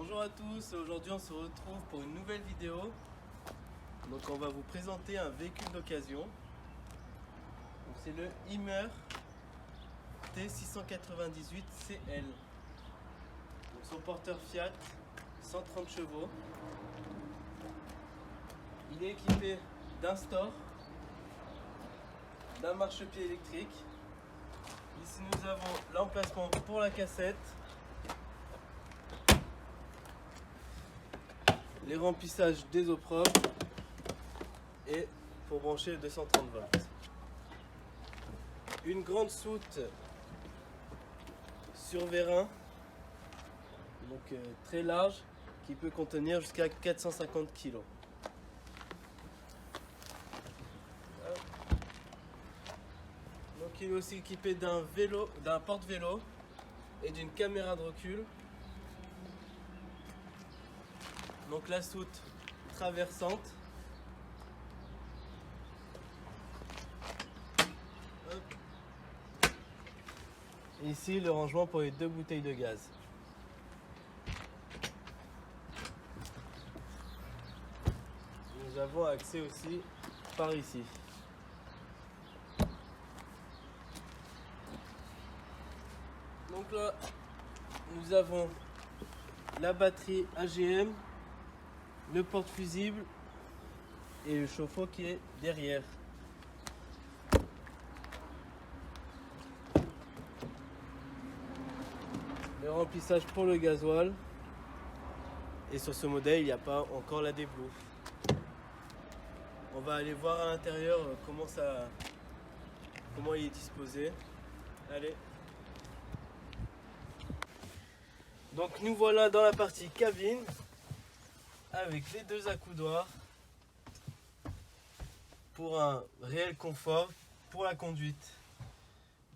Bonjour à tous, aujourd'hui on se retrouve pour une nouvelle vidéo. Donc on va vous présenter un véhicule d'occasion. C'est le Hummer T698CL. Donc son porteur Fiat, 130 chevaux. Il est équipé d'un store, d'un marchepied électrique. Ici nous avons l'emplacement pour la cassette, les remplissages des eaux propres et pour brancher le 230 volts. Une grande soute sur vérin, donc très large, qui peut contenir jusqu'à 450 kg. Donc il est aussi équipé d'un porte-vélo et d'une caméra de recul. Donc la soute traversante. Hop. Et ici le rangement pour les 2 bouteilles de gaz. Nous avons accès aussi par ici. Donc là, nous avons la batterie AGM, le porte-fusible et le chauffe-eau qui est derrière. Le remplissage pour le gasoil. Et sur ce modèle, il n'y a pas encore la déblue. On va aller voir à l'intérieur comment il est disposé. Allez. Donc nous voilà dans la partie cabine avec les 2 accoudoirs pour un réel confort pour la conduite.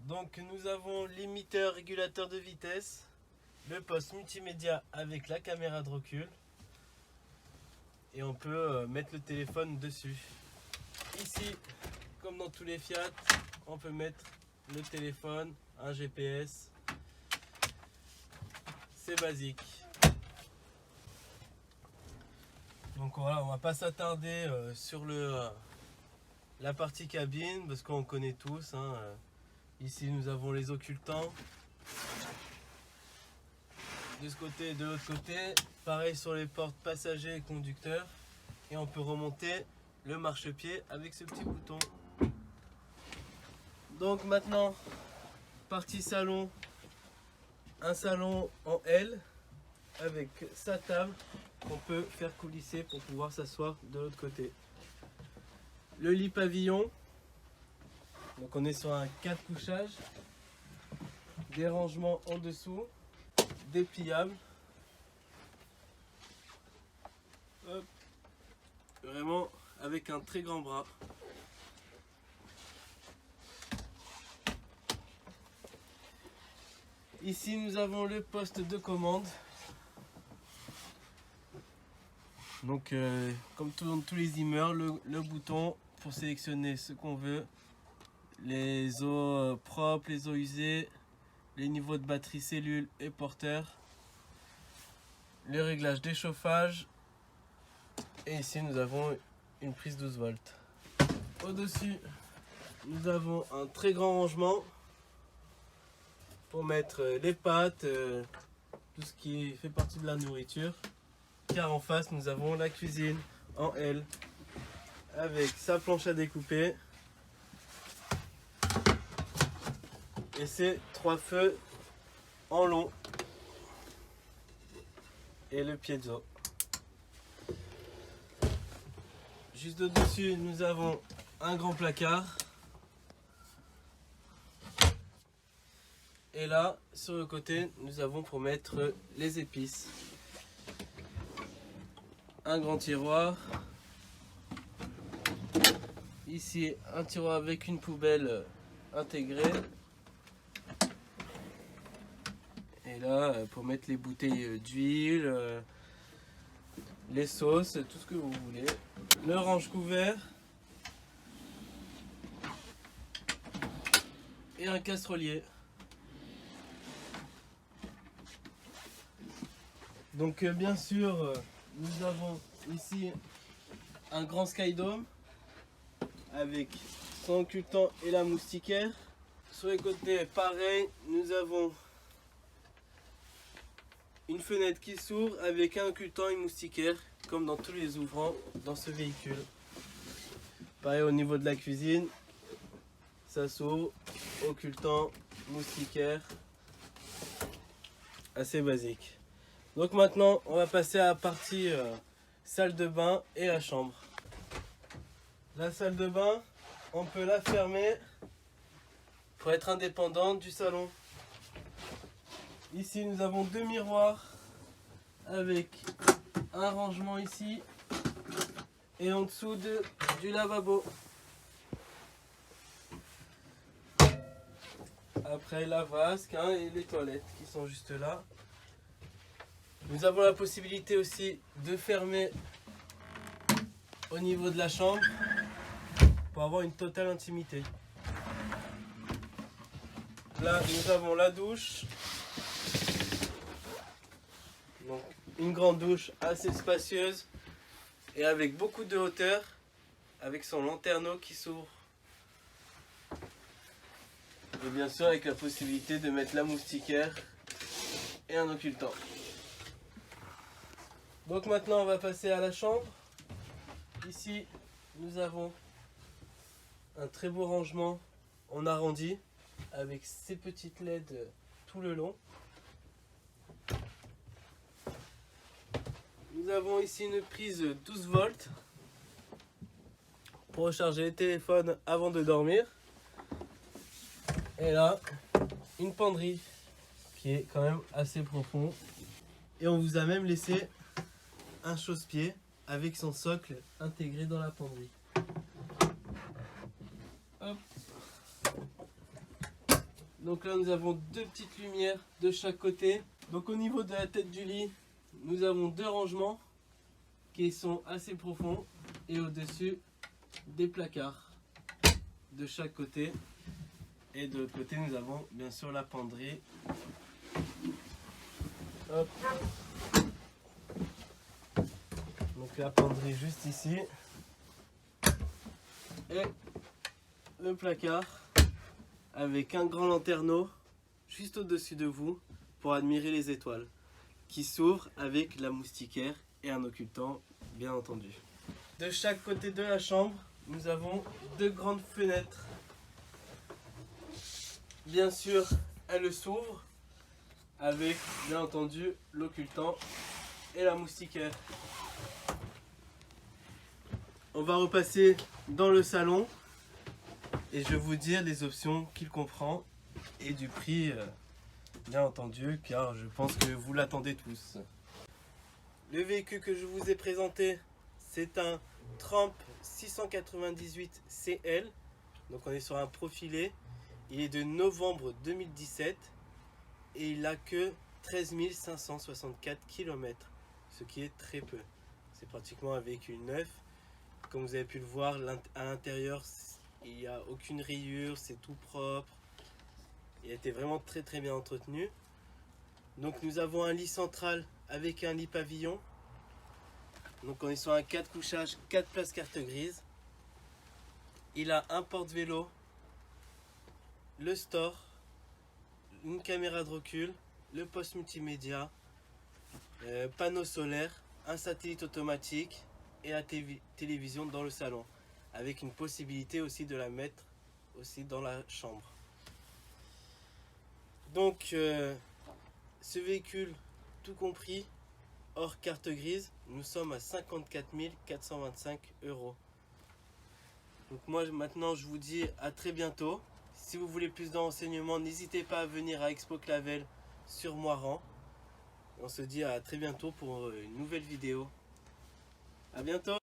Donc nous avons limiteur régulateur de vitesse, le poste multimédia avec la caméra de recul et on peut mettre le téléphone dessus. Ici, comme dans tous les Fiat, on peut mettre le téléphone, un GPS. C'est basique. Donc voilà, on va pas s'attarder sur la partie cabine parce qu'on connaît tous. Ici nous avons les occultants. De ce côté et de l'autre côté. Pareil sur les portes passagers et conducteurs. Et on peut remonter le marchepied avec ce petit bouton. Donc maintenant, partie salon. Un salon en L avec sa table qu'on peut faire coulisser pour pouvoir s'asseoir de l'autre côté. Le lit pavillon, donc on est sur un 4 couchages, des rangements en dessous, dépliables. Hop. Vraiment avec un très grand bras. Ici nous avons le poste de commande. Donc comme dans tous les Hummer, le bouton pour sélectionner ce qu'on veut. Les eaux propres, les eaux usées, les niveaux de batterie cellule et porteur. Le réglage des chauffages. Et ici nous avons une prise 12 volts. Au-dessus, nous avons un très grand rangement pour mettre les pâtes, tout ce qui fait partie de la nourriture. Car en face nous avons la cuisine en L avec sa planche à découper et ses 3 feux en long et le piezo. Juste au-dessus nous avons un grand placard. Et là, sur le côté, nous avons pour mettre les épices. Un grand tiroir. Ici, un tiroir avec une poubelle intégrée. Et là, pour mettre les bouteilles d'huile, les sauces, tout ce que vous voulez. Le range-couvert. Et un casserolier. Donc bien sûr, nous avons ici un grand skydome avec son occultant et la moustiquaire. Sur les côtés, pareil, nous avons une fenêtre qui s'ouvre avec un occultant et une moustiquaire, comme dans tous les ouvrants dans ce véhicule. Pareil au niveau de la cuisine, ça s'ouvre, occultant, moustiquaire, assez basique. Donc maintenant, on va passer à la partie salle de bain et la chambre. La salle de bain, on peut la fermer pour être indépendante du salon. Ici, nous avons deux miroirs avec un rangement ici et en dessous du lavabo. Après la vasque et les toilettes qui sont juste là. Nous avons la possibilité aussi de fermer au niveau de la chambre pour avoir une totale intimité. Là, nous avons la douche. Donc, une grande douche assez spacieuse et avec beaucoup de hauteur, avec son lanterneau qui s'ouvre. Et bien sûr avec la possibilité de mettre la moustiquaire et un occultant. Donc maintenant on va passer à la chambre. Ici nous avons un très beau rangement en arrondi avec ces petites LED tout le long. Nous avons ici une prise 12 volts pour recharger les téléphones avant de dormir. Et là, une penderie qui est quand même assez profond. Et on vous a même laissé un chausse-pied avec son socle intégré dans la penderie. Hop. Donc là, nous avons deux petites lumières de chaque côté. Donc au niveau de la tête du lit, nous avons deux rangements qui sont assez profonds. Et au-dessus, des placards de chaque côté. Et de l'autre côté, nous avons bien sûr la penderie. Hop. Donc la penderie juste ici. Et le placard avec un grand lanterneau juste au-dessus de vous pour admirer les étoiles. Qui s'ouvre avec la moustiquaire et un occultant, bien entendu. De chaque côté de la chambre, nous avons deux grandes fenêtres. Bien sûr, elle s'ouvre avec, bien entendu, l'occultant et la moustiquaire. On va repasser dans le salon et je vais vous dire les options qu'il comprend et du prix, bien entendu, car je pense que vous l'attendez tous. Le véhicule que je vous ai présenté, c'est un Tramp 698 CL. Donc on est sur un profilé. Il est de novembre 2017 et il n'a que 13 564 km, ce qui est très peu. C'est pratiquement un véhicule neuf. Comme vous avez pu le voir, à l'intérieur, il n'y a aucune rayure, c'est tout propre. Il a été vraiment très bien entretenu. Donc nous avons un lit central avec un lit pavillon. Donc on est sur un 4 couchages, 4 places carte grise. Il a un porte-vélo, le store, une caméra de recul, le poste multimédia, panneau solaire, un satellite automatique et la télévision dans le salon, avec une possibilité aussi de la mettre aussi dans la chambre. Donc ce véhicule tout compris, hors carte grise, nous sommes à 54 425 €. Donc moi maintenant je vous dis à très bientôt. Si vous voulez plus de renseignements, n'hésitez pas à venir à Expo Clavel sur Moirans. On se dit à très bientôt pour une nouvelle vidéo. À bientôt.